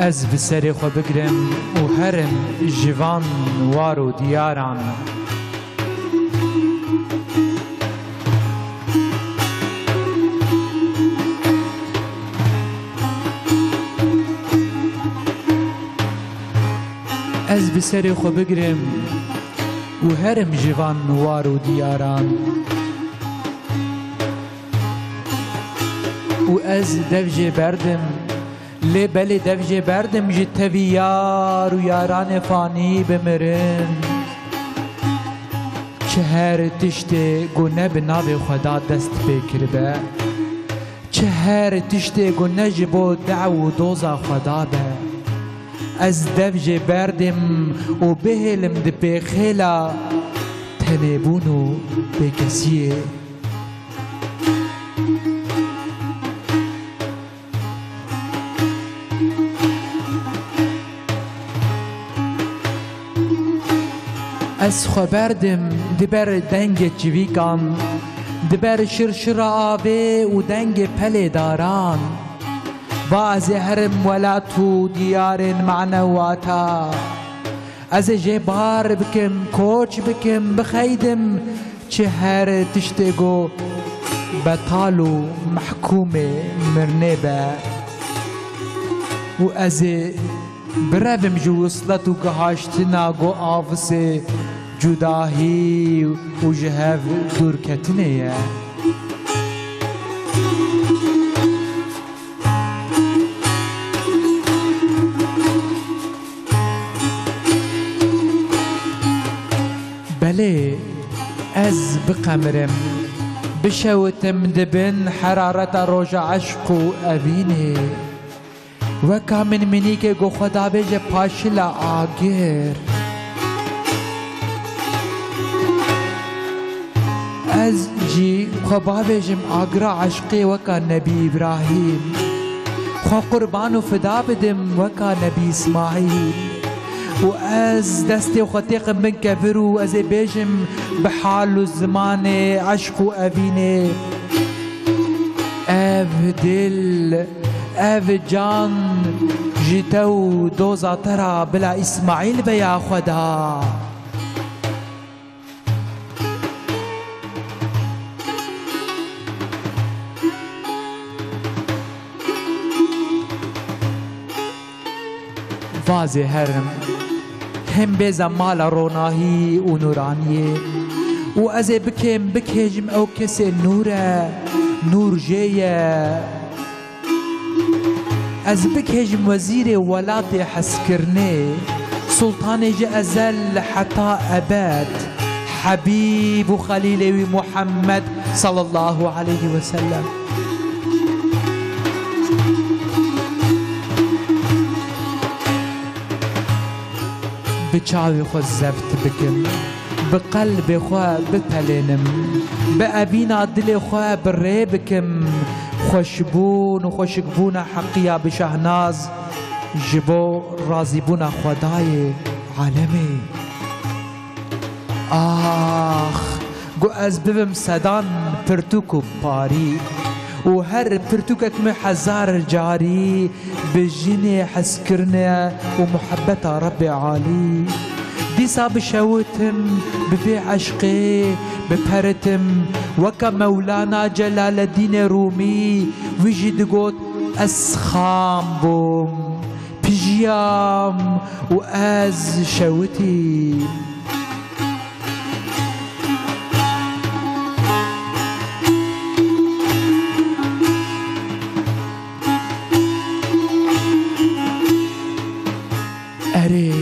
از بسری خو بگرم و هرم جوان وارو دیاران از بسری خو بگرم و هرم جوان وارو دیاران و از دوجه بردم لی بلی دوجه بردم جی توی یار و یاران فانی بمرن چه هر تشت گونه بناب خدا دست بکر به چه هر تشت گونه جبو دعو دوزا خدا به از دوجه بردم و بهلم دی بخیلا تنبونو بکسیه از خبردم دبر دنگ جویکان دبر شرشر آوه و دنگ پل داران و از هرم ولاتو دیار معنواتا از جبار بکم کوچ بکم بخیدم چه هر تشتگو بطالو محکوم مرنه با و از برفم جو وصلت و گهاشتنا گو آفس جداهی و جهاف دور کتنه بله از بقمرم بشوتم دبن حرارت روج عشق و أبيني وكا من منيك گو خدا بيجي پاشلا آگر از جي خبا بيجم آگرا عشقي وكا نبي إبراهيم خوا قربان و فدا بدم وكا نبي إسماعيل و از دستي وخطيق من كفرو از بيجم بحال الزمان عشق و أبيني اف دل اف جان جيتو دوزا ترى بلا إسماعيل بيا خدا فازي هرم هم بيزا مال روناهي و نورانيه و از بكم بكهجم او كسي نوره نور جيه از بكهجم وزير ولاتي حسكرني سلطان جا ازل حتى ابد حبيب وخليلي محمد صلى الله عليه وسلم بچاوي خو زفت بكم بقلب خو بتلنم بأبينا دل خو بريبكم خوشبون و خوشبون حقيا بشهناز جبو رازيبون خداي عالمي آخ گو از ببم صدان پرتوکو پاری و هر پرتوکک می هزار جاری بجینی حس کرنه و محبت رب عالی دیسا بشوتم بفي عشقي بپرتم وكا مولانا جلال الدين رومي ويجي قوت اسخام بوم بجيام واز شوتي اري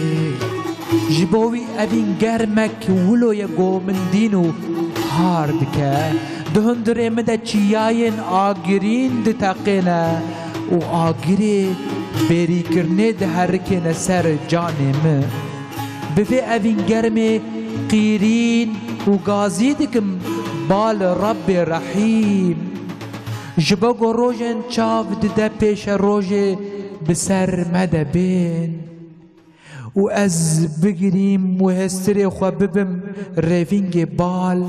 جبوي أبين جرمك ولو يجو من دينو هاردك دهندر مدى چياين آگرين دتاقنا و آگري بيري كرنه دهركنا سر جانم بفي أبين جرمي قيرين و غازيدكم بال رب رحيم جبوغو روجن چاف دده پیش روجه بسر مدى بين و از بگریم و هستری خو ببم روینگ بال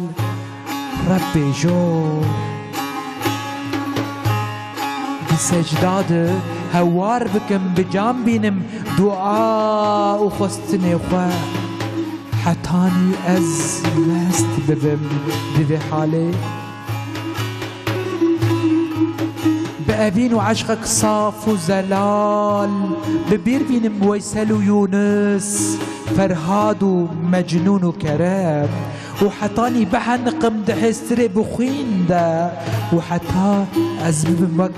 رب جو بی سجداد هوار بكم بجام بينم دعاء وخستني خوا حتاني از مست ببم بذي حالي بأبين وعشقك صاف وزلال ببير بينم ويسل ويونس فرهاد ومجنون وكرام وحطاني بحنقم دحستري بخوين دا وحتى أزبمك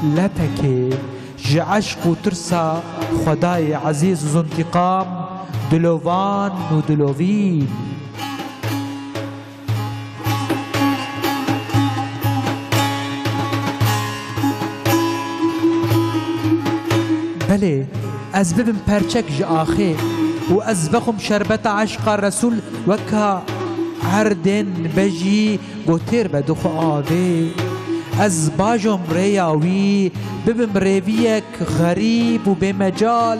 لبكي جعشق وترسى خداي عزيز وذو انتقام دلوفان ودلوفين بله از ببم پرچک جآخه و از بخم شربت عشق رسول وکا عردن بجی گوتر بدخو آوه از باجم ریاوی ببم ریویک غریب و بمجال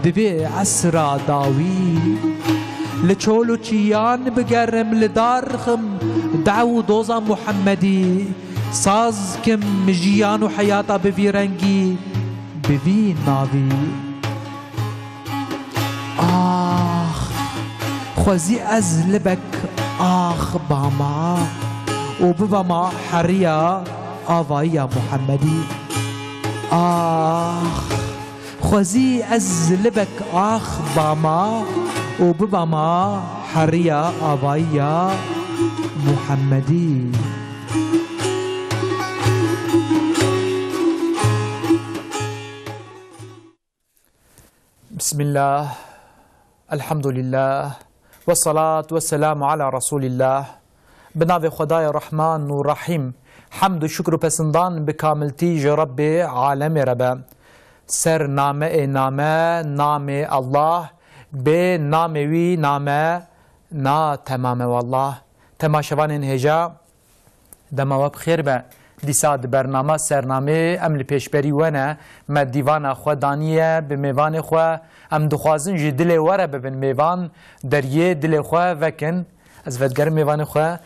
دبی عصر داوی لچول و چیان بگرم لدارخم دعو دوزا محمدی ساز کم مجیان و حیاتا بوی رنگی بوی ناوی آخ خوزی از لبک آخ باما و بباما حریا آوایی محمدی آخ خوزی از لبک آخ باما و بباما حریا آوایی محمدی بسم الله الحمد لله والصلاة والسلام على رسول الله بناو خدای رحمان و رحیم حمد و شکر و پسندان بکاملتی جرب عالم ربا سر نامه نامه الله به نامه وی نامه نا تمام والله تماشوان هجا دما بخیر به دیساد برنامه سرنامه ام لپیشبری ونه ما دیوان خو دانیه به میوان خو ام دخوازن جی دل وره ببن میوان دریه دل خو وکن از ودگر میوان خو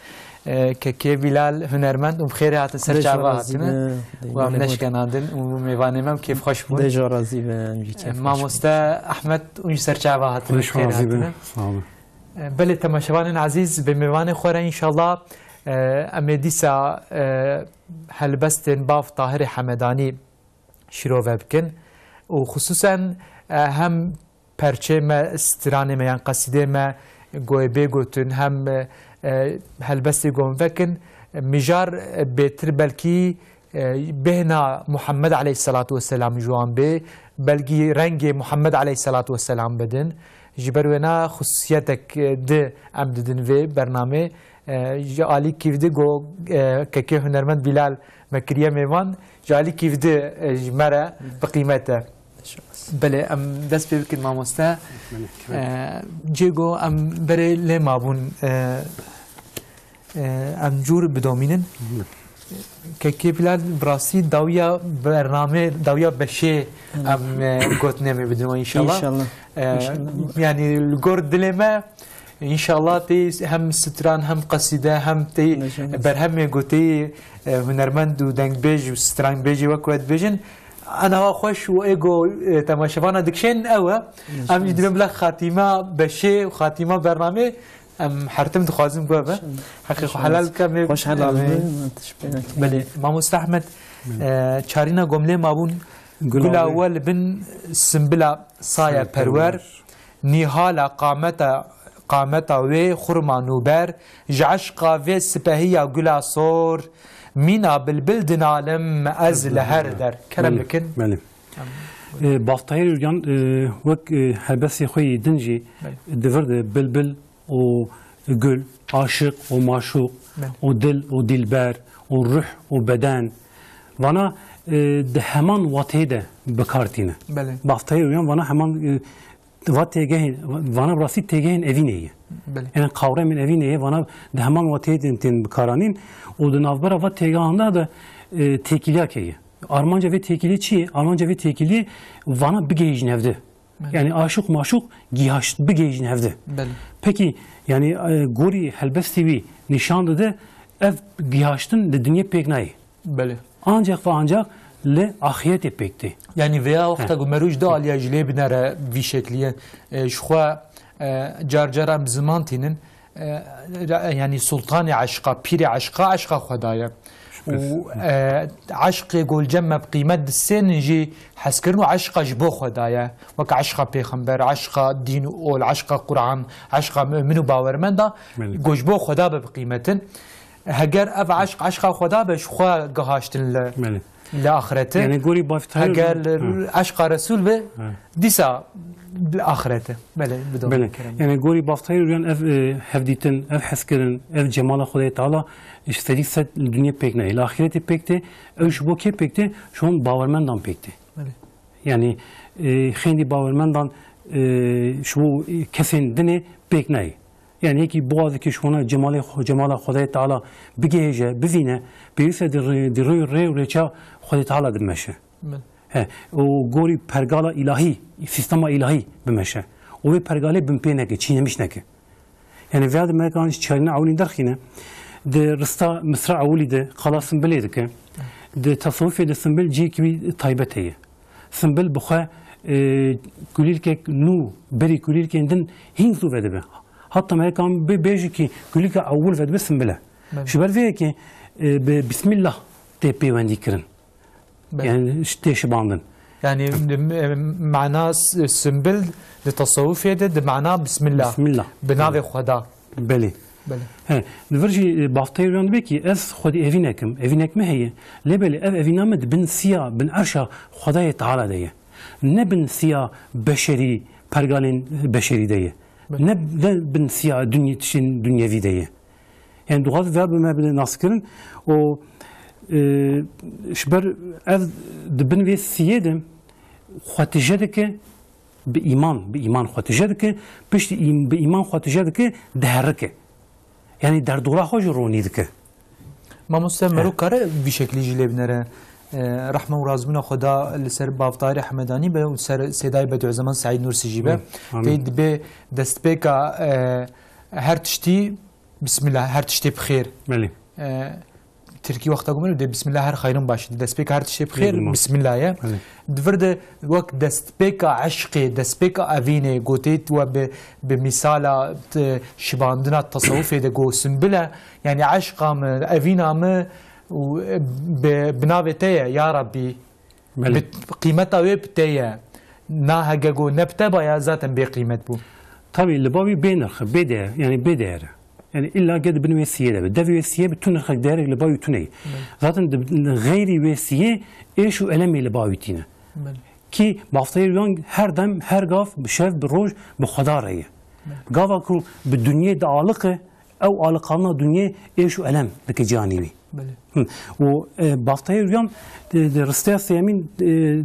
که ویلال هنرمند بخیر هات سر جواب هاتنه و ام نشکناندن و میوان مم کیف خوش بود دجا راضی به کیف ما مستا احمد اون سر جواب هاتنه خیر هاتنه بله تماشوان عزیز به میوان خو ان شاء الله امدیسا هلبستن باف طاهر حمدانی شروع بکن و خصوصا هم پرچه ما استرانه ما یان قصیده ما گوی بگوتن هم هلبستی گون بکن مجار بهتر بلکی بهنا محمد علیه الصلاة والسلام جوان به بلکی رنگ محمد علیه الصلاة والسلام بدن جبرونا خصوصیتک ده ام ددن و برنامه جالی کیفده گو که هنرمند بلال مکریه میوان جالی کیفده جمره بقیمته بله ام دست بکن ما مستا جیگو ام بره لما بون ام جور بدومینن که بلال براسی داویا برنامه داویا بشه ام گوت نمی بدون ان شاء الله يعني الجورد دلما ان شاء الله تي هم ستران هم قصيده هم تي برهم قوتي هنرمند ودنگ بيج وستران بيجي وكوت بيجن انا خوش وايجو تماشفانا دكشين اوا ام يدرم لك خاتمه بشي وخاتمه برنامه ام حرتم تخازم بابا حقيقه حلال كم خوش حلال بله ما مستحمد چارينا گمله مابون گل اول بن سنبلا صايا پرور نهال قامتا و خرمانوبر جعشقا و سپهیا گلا صور مینا بالبلدن عالم از لهر در کرم بکن بله بافتایر یورگان وک هلبسی خوی دنجی دورد بلبل و گل عاشق و معشوق و دل و دلبر و روح و بدن وانا ده همان واتیده بکارتینه بله بافتایر یورگان وانا همان وات تيجين وانا براسي تيجين أفينية أنا قارئ من أفينية وانا ده همان واتيدين تين بكارانين ودنافبرا وات تيجان هذا تكيليا كيه أرمانجا في تكيلي شيء أرمانجا في تكيلي وانا بيجيج نفده يعني عاشق معشوق جيهاش بيجيج نفده peki yani gori helbesti vi nişanlı da ev gihashtin de dünya pek nay. Bele. Ancak ve ancak لآخرت پکتی. يعني ويا وقتا مروج دا عليا جلي بنرى في شكلية شخوا جار بزمان تينن يعني سلطان عشقا بيري عشقا خدايا وعشق يقول جمع بقيمة السن نجي حسكرنو عشقا جبو خدايا وك عشقا بيخمبر عشقا دين أول عشقا قرآن عشقا منو باورمن دا جبو خدا بقيمة هجر أف عشقا خدا بشخوا قهاشتن لآخرته يعني قولي بافتها هجر عشقا رسول به ديسا بالآخرته بله بدون بله يعني قولي بافتها يريان اف هفديتن اف حسكرن اف جمال خدای تعالی استدی ست الدنيا بيكنا الآخرت بيكته اوش بو كي بيكته شون باورمندان بيكته يعني خيندي باورمندان شو كسين دني بيكناي يعني هيك بعض كشونا جمال خدای تعالی بجهجه بزينه بيرسه دي روي وريچا خدای تعالی دمشه وقولي پرگالا الهي سيستم الهي بمشه و پرگاله بمپينه که چينمش نکه يعني واد ما كانش چارنا اولين درخينه ده رستا مصر اولي ده خلاص سنبل دكه ده تصوف ده سنبل جي كبي طيبت هي سنبل بخا كليلك نو بري كليلك دن هينزو وده حتى ما كان بيجي كي كليلك اول وده سنبله شبر فيه كي بسم الله تبي وندي كرن يعني شتيش باندن يعني معناه سنبل لتصوف ده معناه بسم الله بناوي خدا بله نفرجي بافتيريان بكي از خدي ايفينكم هي لبل ايفينامد بن سيا بن ارشا خداي تعالى ديه نبن سيا بشري برغالين بشري ديه نبن سيا دنيا تشين دنيوي ديه يعني دوغاز فيرب ما بين ناسكرن و شبر از دبن في سيادم خاتجدك بإيمان خاتجدك بشت بإيمان خاتجدك دهرك يعني در دوره خوش رونی دکه ما مستمرو کاره بشکلی جلب نره رحمه و رازمون خدا لسر بافتاری حمدانی به سر صدای بدو زمان سعید نورسی به تید به دست بکا هر تشتی بسم الله هر تشتی بخیر بله تركي وقت أقول ده بسم الله هر خيرون باش دستبيك هر شيء بخير بسم الله يا دفرد وقت دستبيك عشقي دستبيك أفيني قوتيت وبمثال شباندنا التصوف ده جو سنبلة يعني عشقا أفينا ما وبناوتيه يا ربي بقيمتها وبتيه ناها جو نبتبا يا ذاتا بقيمت بو طبعا اللي بابي بينرخ بدأ يعني بدأ يعني إلا قد بنو وسيلة ده وسيلة بتنرخ دارك اللي باوي توني ذاتن غير وسيلة إيش وألمي اللي باوي تينا كي بافتير يونغ هر دم هر قاف بشاف بروج بخدا رأيه قافا كرو بالدنيا ده عالقة أو عالقانا دنيا إيش وألم لك جانبي و بافتير يونغ رستاس يمين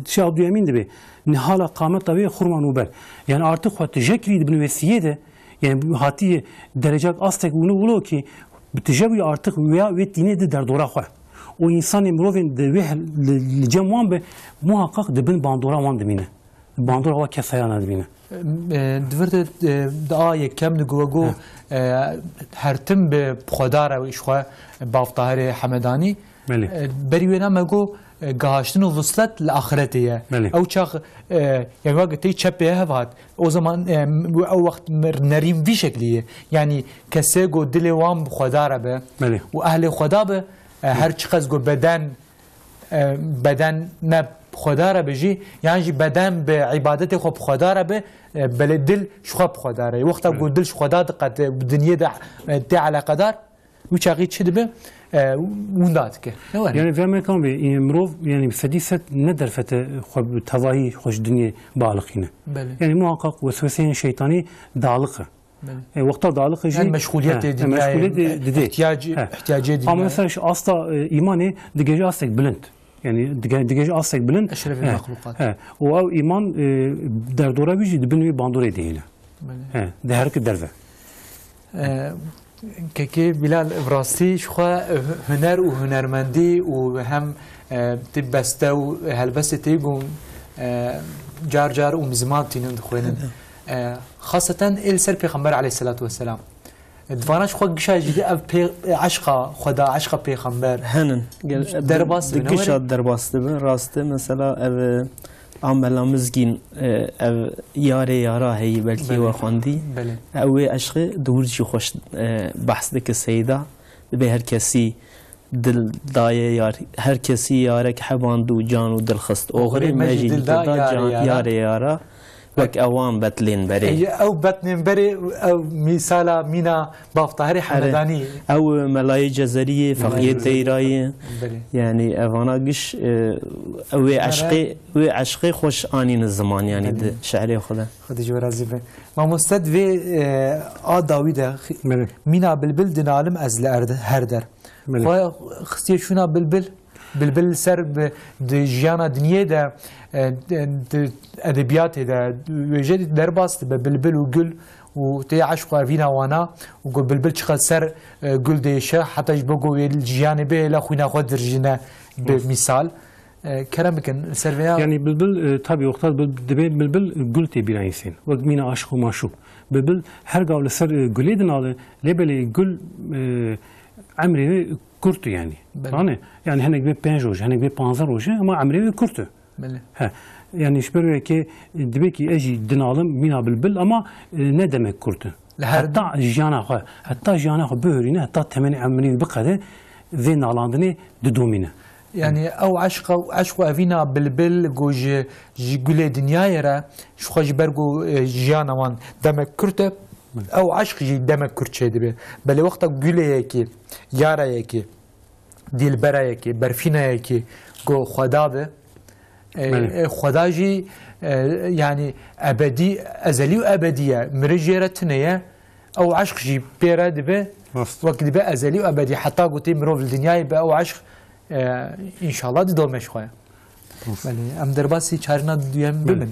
شاهد يمين ده نهالا قامت طبيعي خرمان وبر يعني أرتق خد تجكري بنو وسيلة يعني هاتي درجات أستك ولو كي بتجاوي أرتق ويا ويتيني ده در دورا خواه وإنسان مروفين ده ويه الجموان به محقق دبن باندورا وان دمينه باندورا هو كسيانا دمينه دفرت دعاء كم نجوجو هرتم بخدارة وإشخاء بافتهر حمداني بريونا مجو قاشتن وصلت لآخرتيه أو شخ يعني وقت تي شبيه هفات أو زمان أو وقت نريم في شكليه يعني كسيجو دلي وام بخدارة به وأهل خدا به هر شخص جو بدن نب خدارة بيجي يعني بدن بعبادته خو بخدارة به بل دل شو خو بخدارة وقت جو دل شو خدا قد الدنيا ده على قدر وشاقيت شد به ونداتك يعني في أمريكا بمروف يعني بسديسة ندر فت خب تضاهي خوش دنيا بالقينه يعني محقق وسوسين شيطاني دالقه وقتها دالقه يعني مشغوليات دي احتياجات اما مثلا اصلا ايماني دجاج اصلك بلند يعني دجاج اصلك بلند اشرف المخلوقات او ايمان در دوره بيجي دبنوي باندوري ديله ده هرك درفه كي بلال براسي شخوا هنر وهنرمندي وهم تبسته وهلبسه تيجون جار ومزمان تينون دخوينن خاصة السر پیغمبر عليه الصلاة والسلام دوانش خود گشای جدی عشق خدا عشق پیغمبر هنن درباس دقیقا درباسته به راسته مثلا او عملا مزگین او یارا هی بلکی و خواندی او عشق دور جی خوش بحث دک سیدا به هر کسی دل دایه یار هر کسی یاره که حباند و جان و دل خست اوغری مجید دا جان یارا وك اوان بتلين بري او بتلين بري او مثالا مينا بافتهري حمداني او ملاي جزريه فقيه تيراي يعني افانا قش او عشقي خوش انين الزمان يعني شعري خدا جو رازي ما مستدفي داوود مينا بلبل دنالم از الارض هردر خستي شونا بلبل سر جیانا دنیای ده ادبیات ده وجد درباست به بلبل و گل و تی عشق وینا وانا و گل بلبل چقدر سر گل دیشه حتی بگو الجیان به لخوینا خود درجنه به مثال کرم بکن سر ویا يعني بلبل طبيعي وقتها بلبل گل تی بیرانیسین و مینا عشق و معشوق بلبل هر قبل سر گلی دناله لبلی گل عمري كرتو يعني يعني هناك بي 5 روج هناك بي 15 روج اما عمري كرتو ها يعني شبر كي دبيكي اجي دنالم مينا بالبل اما ندمك كرتو حتى جانا خو بهرينا حتى ثمن عمري بقى ذي نالاندني ددومينا يعني او عشق افينا بالبل جوج جيغولي دنيا را شو خج برغو جانا وان دمك كرتو او عشق جي دمك كرتشي دبي بل وقت گوليكي ياريكي دلبريكي برفينيكي جو خدا به خدا جي يعني ابدي ازلي وابديه مرجيرتنيه او عشق جي بيرا دبي وقت دبي ازلي وابدي حتى قلتي مروف الدنيا يبقى او عشق ان شاء الله دي دومش خويا ام درباسي چارنا دويم ببن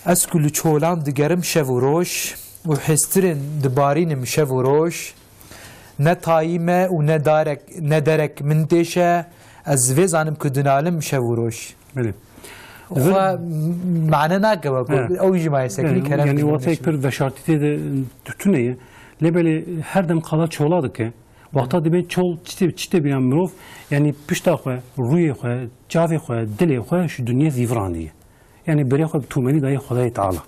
از کل چولان دگرم شو و روش و حسترین دبارینم شو و روش نه تایمه و نه درک من دیشه از ویزانم که دنالم شو و روش بله و معنی نگه او جمعه سکلی کرم yani وقتی پر وشارتی ده تونه لبلی هر دم قلا چولاده که وقتا دبی چول چته بیان مروف yani پشتا خو روی خو جاوی خو دلی خو شو دنیا زیورانیه يعني بريخو بتومني داي خداي تعالى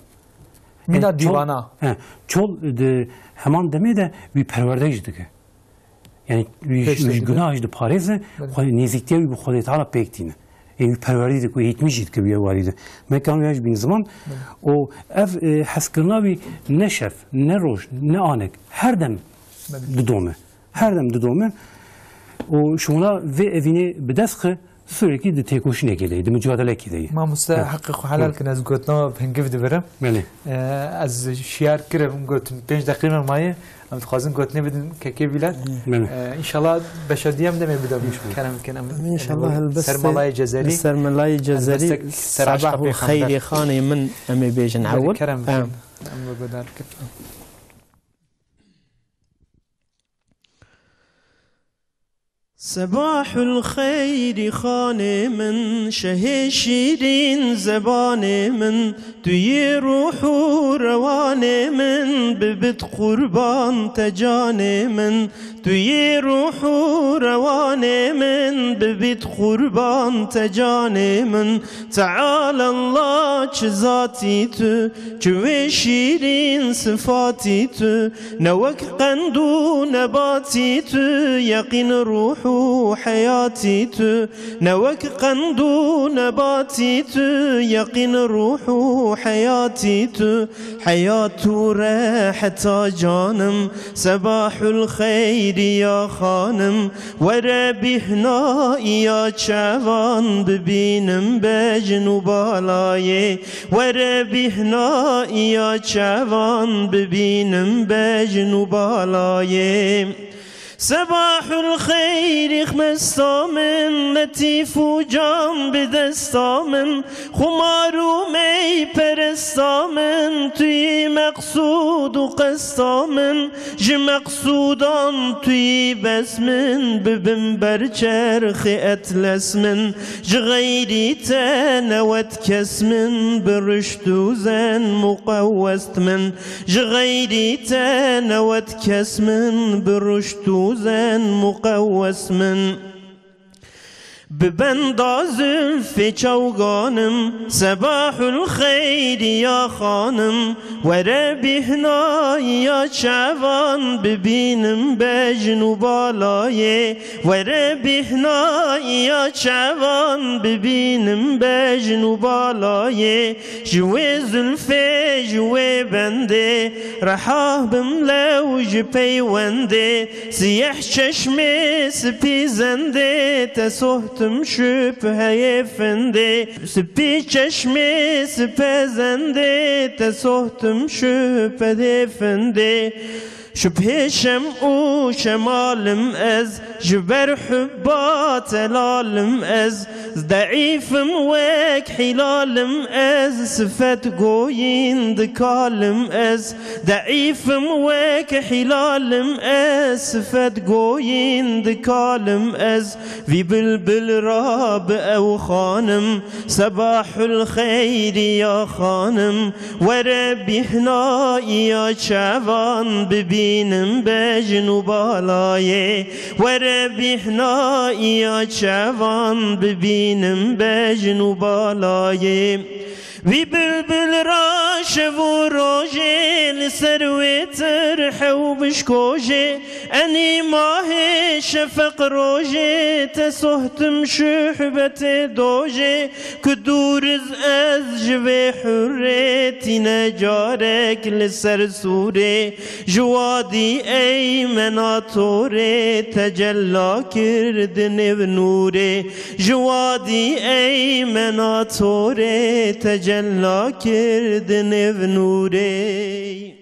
من الديوانا چول همان دمي ده بي پروردگی دکه يعني ويش گناهش ده پاريزه خو نزيكتي بي خداي تعالى بيكتينه يعني پروردگی دکه يتمجيد که بيا والده ما كان وياش بين زمان او اف حسكرنا بي نشف نروج نانك هر دم ددومه هر دم ددومه و شونا في ايفيني بدسخه سوريكي دي تيكوش نكيدي دي مجادله كيدي ما مستحقق حلال كنا از گوتنا بهنگف دبرم بله از شيار كرم گوت 5 دقيقه مايه ام تخازن گوتني بدن كيكي بلاد ان شاء الله بشديام دمي بدم كلام كلام ان شاء الله البس سرملاي جزري سرملاي جزري صباح خير خاني من امي بيجن عول كرم ام بدار صباح الخير خاني من شه شيرين زباني من توي روح رواني من ببت قربان تجاني من توي روح رواني من ببت قربان تجاني من تعالى الله ذاتي تو جوي شيرين صفاتي تو نوك قندو نباتي تو يقين روح حياتي تو نوك قندو نباتي تو يقين روح حياتي تو حياة راحة جانم صباح الخير يا خانم وربي هنا يا شوان ببينم بجنوب بالاي وربي هنا يا شوان ببينم بجنوب بالاي صباح الخير خمستا من لطیف و جام بدستا من خمار و می پرستا من توی مقصود و قستا من مقصودان توی بس من ببن بر چرخ اطلس من غیری تنوت کس من برشت و زن مقوست من غیری تنوت کس من برشت و زن مقوس من ببندازم في چوغانم صباح الخير يا خانم وربي هنا يا شعبان ببينم بجنوب بالاي وربي هنا يا شعبان ببينم بجنوب بالاي جوي زلفي جوي بندي رحاه بملوج بيوندي سيح چشمي سبي زندي تسهت شبه فنده سپی چشمی سپزنده تسهتم شبه فنده شبه شمع شمالم از جبر حبات لالم از ضعيفم وك حلالم از صفت قوين دكالم از ضعيفم وك حلالم از صفت قوين دكالم از في بلبل راب او خانم صباح الخير يا خانم وربي هنا يا شعبان ببينم بجنوب بالاي وربي هنا يا شعبان ببينم بجنوب بالاي وی بلبل راش و روژه لسروی ترح و بشکوژه انی ماه شفق روژه تسهتم شحبت دوژه که دور از جوه حريتي نجارك لسر سوره جوادي ای مناطوره تجلا کردن و نوره جوادي ای مناطوره تجلا کردن و نوره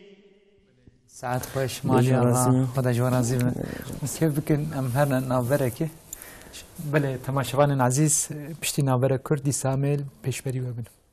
ساعت خوش مالی آقا خدا جوانازی کیف بکن ام هرنا ناوبرکه بله تماشاوان عزیز پشتی ناوبرک کردی سامل پیشبری و بنم